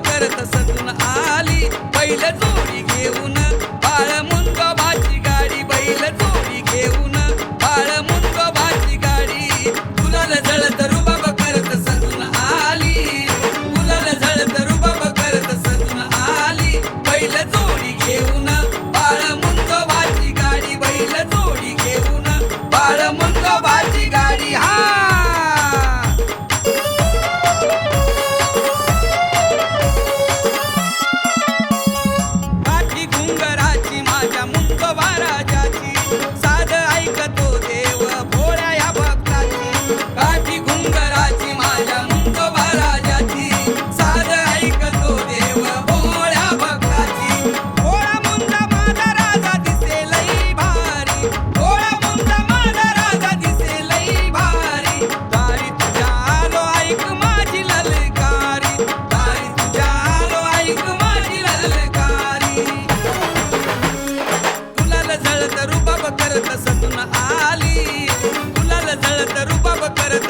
करत सजून आली बैल जोडी घेऊन बाळ मुंगोबाची गाडी बैल जोडी घेऊन बाळ मुंगोबाची गाडी गुलाल झळत रुबाब करत सजून आली गुलाल झळत रुबाब करत सजून आली बैल जोडी घेऊन बाळ मुंगोबाची गाडी बैल जोडी घेऊन बाळ मुंगोबाची गाडी हा घुंगराची माझ्या मुंगोबा राजाची साध ऐकतो देव भोळ्या या भक्ताची काठी घुंगराची माझ्या मुंगोबा राजाची साध ऐकतो देव भोळ्या भक्ताची भोळा मुंजा माझा राजा दिसे लई भारी भोळा मुंजा माझा राजा दिसे लई भारी दारी तुझ्या आलो ऐक माझी ललकारी दारी तुझ्या आलो ऐक माझी ललकारी झळत रुबाब करत सजून आली गुलाल झळत रुबाब करत